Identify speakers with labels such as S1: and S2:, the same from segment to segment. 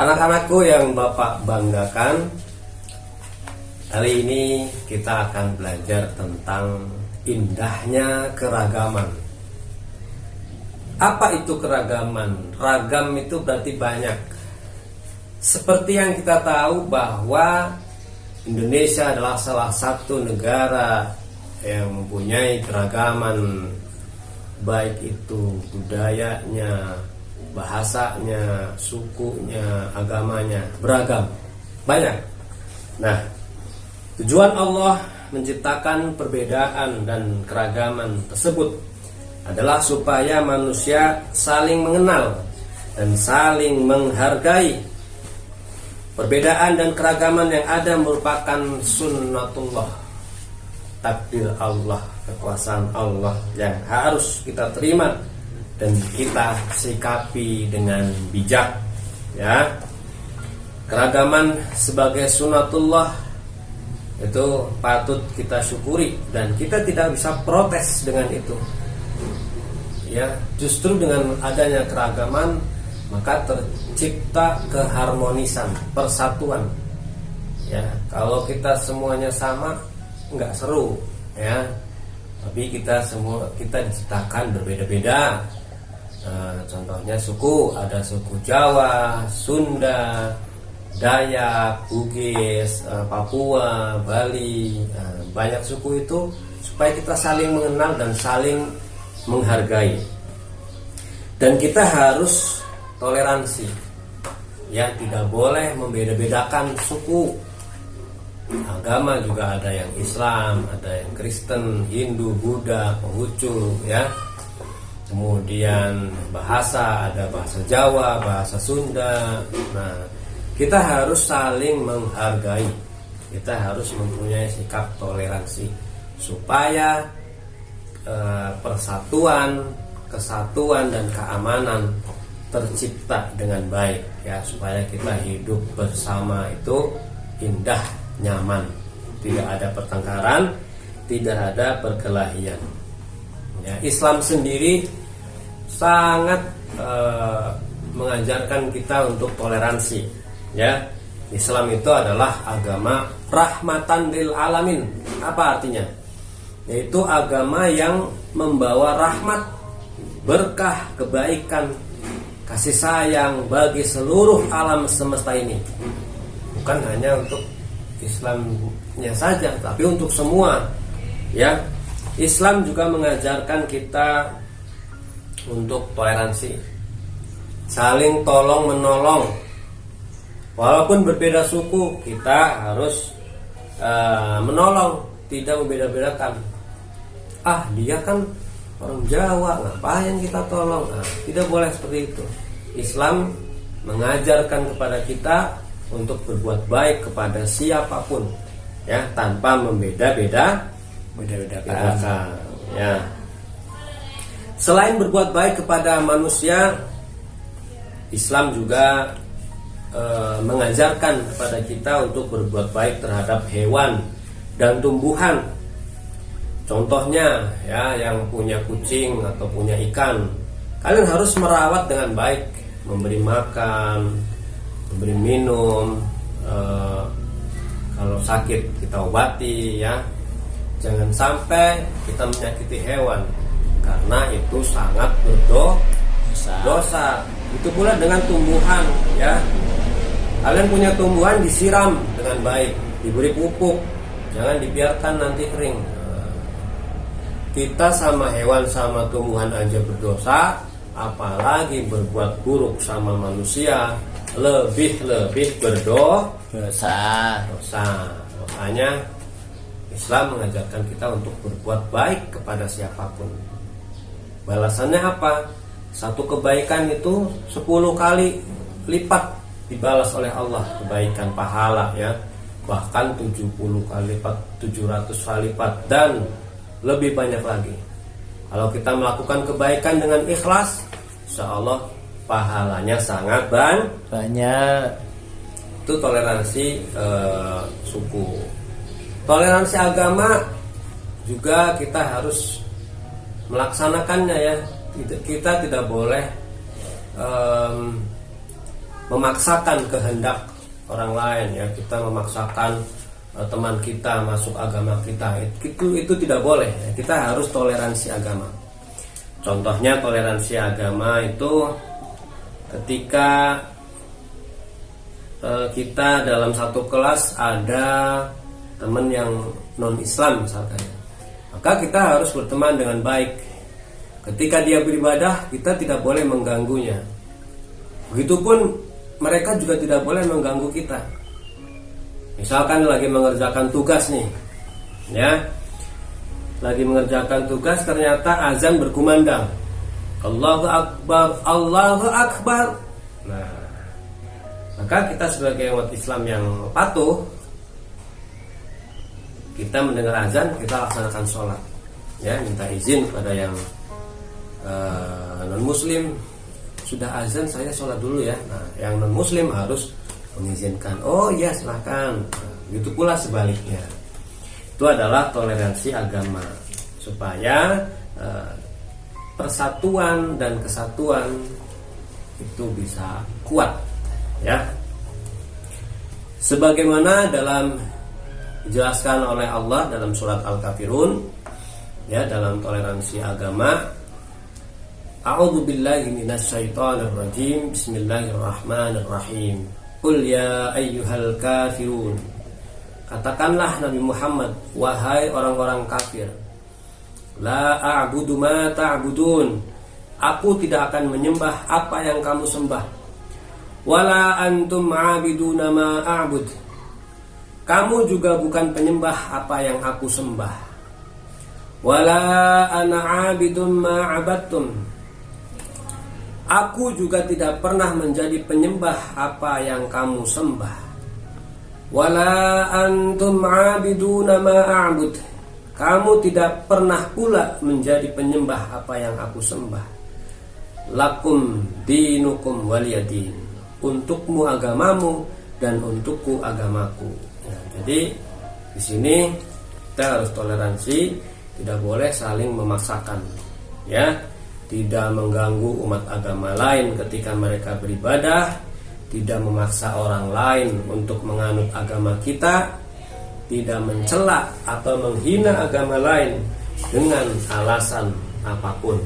S1: Anak-anakku yang Bapak banggakan, hari ini kita akan belajar tentang indahnya keragaman. Apa itu keragaman? Ragam itu berarti banyak. Seperti yang kita tahu bahwa Indonesia adalah salah satu negara yang mempunyai keragaman, baik itu budayanya, bahasanya, sukunya, agamanya, beragam, banyak. Nah, tujuan Allah menciptakan perbedaan dan keragaman tersebut adalah supaya manusia saling mengenal dan saling menghargai. Perbedaan dan keragaman yang ada merupakan sunnatullah, takdir Allah, kekuasaan Allah yang harus kita terima dan kita sikapi dengan bijak, ya. Keragaman sebagai sunnatullah itu patut kita syukuri dan kita tidak bisa protes dengan itu. Ya, justru dengan adanya keragaman maka tercipta keharmonisan, persatuan. Ya, kalau kita semuanya sama nggak seru, ya. Tapi kita diciptakan berbeda-beda. Contohnya suku, ada suku Jawa, Sunda, Dayak, Bugis, Papua, Bali, banyak suku itu supaya kita saling mengenal dan saling menghargai. Dan kita harus toleransi, ya, tidak boleh membeda-bedakan suku. Agama juga ada yang Islam, ada yang Kristen, Hindu, Buddha, Konghucu, ya. Kemudian bahasa, ada bahasa Jawa, bahasa Sunda. Nah, kita harus saling menghargai. Kita harus mempunyai sikap toleransi supaya persatuan, kesatuan dan keamanan tercipta dengan baik, ya, supaya kita hidup bersama itu indah, nyaman, tidak ada pertengkaran, tidak ada perkelahian. Ya, Islam sendiri sangat mengajarkan kita untuk toleransi, ya. Islam itu adalah agama rahmatan lil alamin. Apa artinya? Yaitu agama yang membawa rahmat, berkah, kebaikan, kasih sayang bagi seluruh alam semesta ini. Bukan hanya untuk Islamnya saja, tapi untuk semua, ya. Islam juga mengajarkan kita untuk toleransi, saling tolong menolong. Walaupun berbeda suku, kita harus menolong, tidak membeda-bedakan. Dia kan orang Jawa, ngapain kita tolong? Tidak boleh seperti itu. Islam mengajarkan kepada kita untuk berbuat baik kepada siapapun, ya, tanpa membeda-bedakan. Ya. Selain berbuat baik kepada manusia, Islam juga mengajarkan kepada kita untuk berbuat baik terhadap hewan dan tumbuhan. Contohnya, ya, yang punya kucing atau punya ikan, kalian harus merawat dengan baik, memberi makan, memberi minum, kalau sakit kita obati, ya. Jangan sampai kita menyakiti hewan, karena itu sangat berdosa. Itu pula dengan tumbuhan, ya. Kalian punya tumbuhan, disiram dengan baik, diberi pupuk, jangan dibiarkan nanti kering. Kita sama hewan sama tumbuhan aja berdosa, apalagi berbuat buruk sama manusia, lebih berdosa. Makanya Islam mengajarkan kita untuk berbuat baik kepada siapapun. Balasannya apa? Satu kebaikan itu 10 kali lipat dibalas oleh Allah, kebaikan pahala, ya. Bahkan 70 kali lipat, 700 kali lipat, dan lebih banyak lagi. Kalau kita melakukan kebaikan dengan ikhlas, insya Allah pahalanya sangat banyak. Itu toleransi suku. Toleransi agama juga kita harus melaksanakannya, ya. Kita tidak boleh memaksakan kehendak orang lain, ya, kita memaksakan teman kita masuk agama kita, itu tidak boleh, ya. Kita harus toleransi agama. Contohnya toleransi agama itu ketika kita dalam satu kelas ada teman yang non Islam misalkan, maka kita harus berteman dengan baik. Ketika dia beribadah, kita tidak boleh mengganggunya. Begitupun mereka juga tidak boleh mengganggu kita. Misalkan lagi mengerjakan tugas nih, ya, lagi mengerjakan tugas, ternyata azan berkumandang, Allahu Akbar, Allahu Akbar. Nah, maka kita sebagai umat Islam yang patuh, kita mendengar azan, kita laksanakan sholat, ya, minta izin pada yang non muslim, sudah azan saya sholat dulu ya. Nah, yang non muslim harus mengizinkan, oh ya silahkan. Nah, begitu pula sebaliknya. Itu adalah toleransi agama, supaya persatuan dan kesatuan itu bisa kuat, ya. Sebagaimana dalam dijelaskan oleh Allah dalam surat Al-Kafirun, ya, dalam toleransi agama, A'udzu billahi minasyaitonir rajim. Bismillahirrahmanirrahim. Qul ya ayyuhal kafirun. Katakanlah Nabi Muhammad, wahai orang-orang kafir, la a'budu ma ta'budun. Aku tidak akan menyembah apa yang kamu sembah. Wala antum 'abiduna ma a'bud. Kamu juga bukan penyembah apa yang aku sembah. Wala ana 'abidun ma 'abadtum. Aku juga tidak pernah menjadi penyembah apa yang kamu sembah. Wala antum 'abiduna ma a'bud. Kamu tidak pernah pula menjadi penyembah apa yang aku sembah. Lakum dinukum waliyadin. Untukmu agamamu dan untukku agamaku. Ya, jadi di sini kita harus toleransi, tidak boleh saling memaksakan, ya. Tidak mengganggu umat agama lain ketika mereka beribadah, tidak memaksa orang lain untuk menganut agama kita, tidak mencela atau menghina agama lain dengan alasan apapun,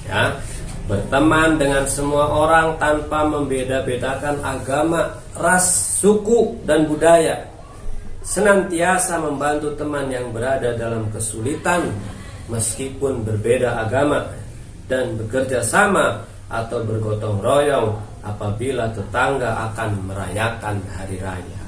S1: ya. Berteman dengan semua orang tanpa membeda-bedakan agama, ras, suku, dan budaya. Senantiasa membantu teman yang berada dalam kesulitan meskipun berbeda agama, dan bekerja sama atau bergotong royong apabila tetangga akan merayakan hari raya.